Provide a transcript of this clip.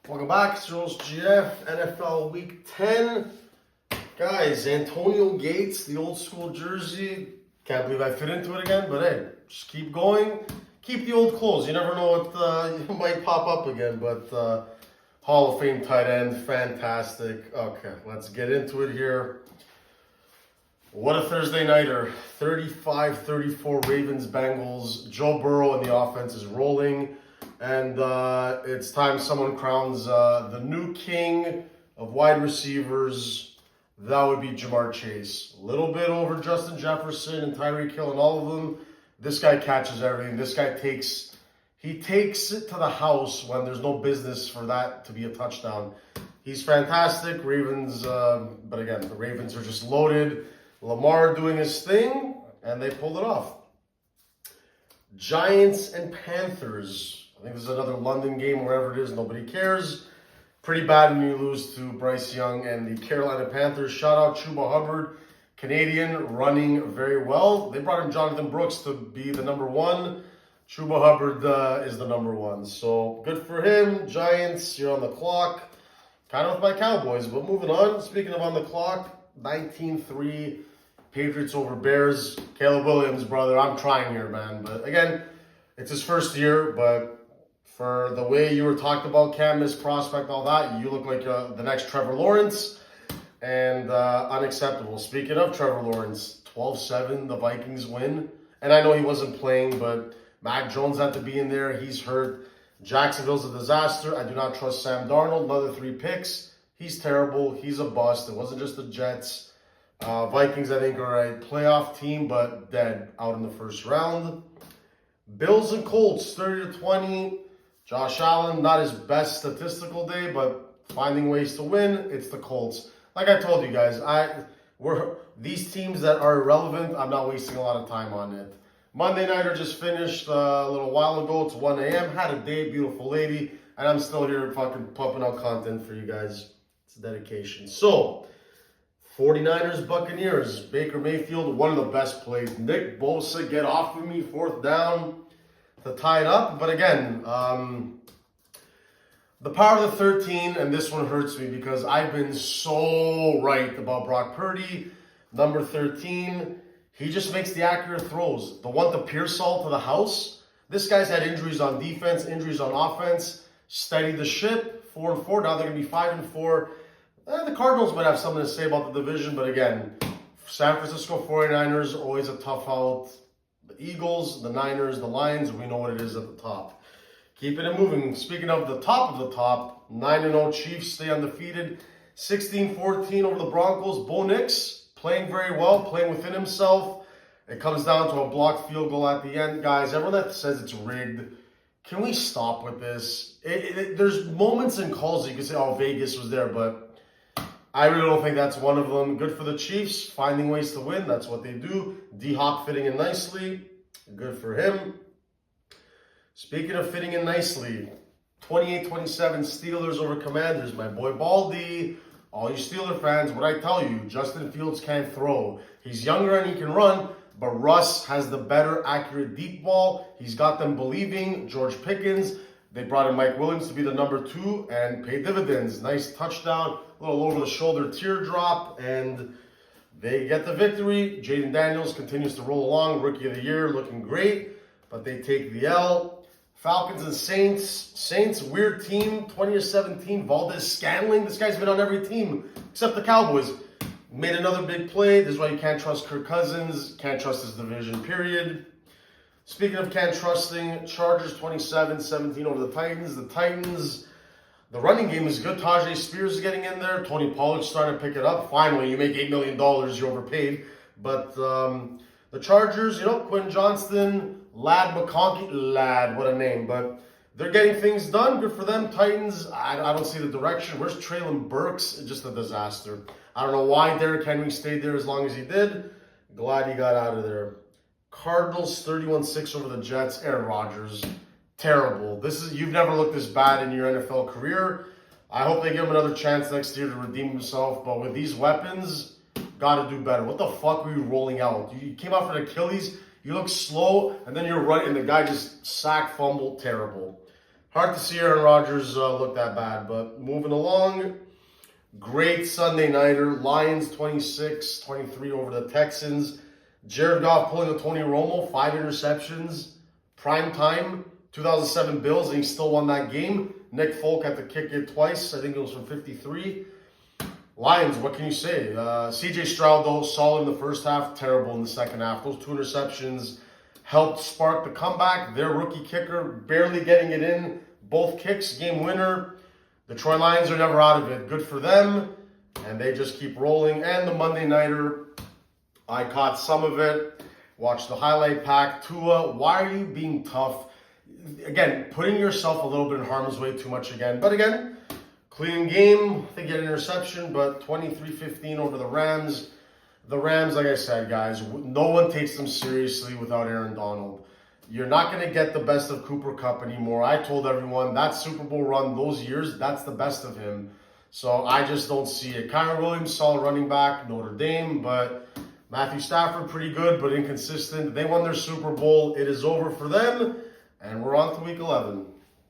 Welcome back, Cyril's GF, NFL Week 10. Guys, Antonio Gates, the old school jersey. Can't believe I fit into it again, but hey, just keep going. Keep the old clothes. You never know what might pop up again, but Hall of Fame tight end, fantastic. Okay, let's get into it here. What a Thursday nighter. 35-34 Ravens-Bengals. Joe Burrow and the offense is rolling. And it's time someone crowns the new king of wide receivers. That would be Jamar Chase. A little bit over Justin Jefferson and Tyreek Hill and all of them. This guy catches everything. This guy takes it to the house when there's no business for that to be a touchdown. He's fantastic. Ravens, but again, the Ravens are just loaded. Lamar doing his thing, and they pulled it off. Giants and Panthers. I think this is another London game, wherever it is, nobody cares. Pretty bad when you lose to Bryce Young and the Carolina Panthers. Shout out Chuba Hubbard, Canadian, running very well. They brought in Jonathan Brooks to be the number one. Chuba Hubbard is the number one. So good for him. Giants, you're on the clock. Kind of with my Cowboys, but moving on. Speaking of on the clock, 19-3 Patriots over Bears. Caleb Williams, brother, I'm trying here, man. But again, it's his first year, but for the way you were talking about Cam, his prospect, all that, you look like the next Trevor Lawrence, and unacceptable. Speaking of Trevor Lawrence, 12-7, the Vikings win. And I know he wasn't playing, but Mac Jones had to be in there. He's hurt. Jacksonville's a disaster. I do not trust Sam Darnold. Another 3 picks. He's terrible. He's a bust. It wasn't just the Jets. Vikings, I think, are a playoff team, but dead out in the first round. Bills and Colts, 30-20. Josh Allen, not his best statistical day, but finding ways to win. It's the Colts. Like I told you guys, these teams that are irrelevant, I'm not wasting a lot of time on it. Monday Nighter just finished a little while ago. It's 1 a.m. Had a day, beautiful lady, and I'm still here fucking pumping out content for you guys. It's dedication. So, 49ers, Buccaneers. Baker Mayfield, one of the best plays. Nick Bosa, get off of me, 4th down to tie it up. But again, the power of the 13, and this one hurts me because I've been so right about Brock Purdy. Number 13, he just makes the accurate throws. The one to Pearsall to the house. This guy's had injuries on defense, injuries on offense. Steadied the ship, 4-4. Now they're going to be 5-4. The Cardinals might have something to say about the division, but again, San Francisco 49ers, always a tough out. The Eagles, the Niners, the Lions, we know what it is at the top. Keeping it moving. Speaking of the top, 9-0 Chiefs stay undefeated. 16-14 over the Broncos. Bo Nix playing very well, playing within himself. It comes down to a blocked field goal at the end. Guys, everyone that says it's rigged, can we stop with this? There's moments in calls you can say, oh, Vegas was there, but I really don't think that's one of them. Good for the Chiefs, finding ways to win. That's what they do. D-Hop fitting in nicely. Good for him. Speaking of fitting in nicely, 28-27 Steelers over Commanders. My boy Baldy, all you Steeler fans, what I tell you, Justin Fields can't throw. He's younger and he can run, but Russ has the better accurate deep ball. He's got them believing. George Pickens. They brought in Mike Williams to be the number 2 and pay dividends. Nice touchdown, a little over-the-shoulder teardrop, and they get the victory. Jaden Daniels continues to roll along, Rookie of the Year, looking great, but they take the L. Falcons and Saints. Saints, weird team, 20-17. Valdez-Scantling, this guy's been on every team except the Cowboys. Made another big play. This is why you can't trust Kirk Cousins, can't trust his division, period. Speaking of can't trusting, Chargers 27-17 over the Titans. The Titans, the running game is good. Tajay Spears is getting in there. Tony Pollard's starting to pick it up. Finally, you make $8 million, you're overpaid. But the Chargers, Quentin Johnston, Lad McConkey, what a name. But they're getting things done. Good for them. Titans, I don't see the direction. Where's Traylon Burks? Just a disaster. I don't know why Derrick Henry stayed there as long as he did. Glad he got out of there. Cardinals 31-6 over the Jets. Aaron Rodgers, terrible. You've never looked this bad in your NFL career. I hope they give him another chance next year to redeem himself. But with these weapons, got to do better. What the fuck were you rolling out? You came out for the Achilles. You look slow, and then you're running, and the guy just fumbled. Terrible. hard to see Aaron Rodgers look that bad. But moving along, great Sunday nighter. Lions 26-23 over the Texans. Jared Goff pulling a Tony Romo, 5 interceptions, prime time, 2007 Bills, and he still won that game. Nick Folk had to kick it twice. I think it was from 53. Lions, what can you say? CJ Stroud, though, solid in the first half, terrible in the second half. Those 2 interceptions helped spark the comeback. Their rookie kicker barely getting it in. Both kicks, game winner. The Troy Lions are never out of it. Good for them. And they just keep rolling. And the Monday nighter, I caught some of it. Watched the highlight pack. Tua, why are you being tough? Again, putting yourself a little bit in harm's way too much again. But again, clean game. They get an interception, but 23-15 over the Rams. The Rams, like I said, guys, no one takes them seriously without Aaron Donald. You're not going to get the best of Cooper Kupp anymore. I told everyone that Super Bowl run, those years, that's the best of him. So I just don't see it. Kyron Williams, solid running back, Notre Dame, but Matthew Stafford, pretty good, but inconsistent. They won their Super Bowl. It is over for them, and we're on to Week 11.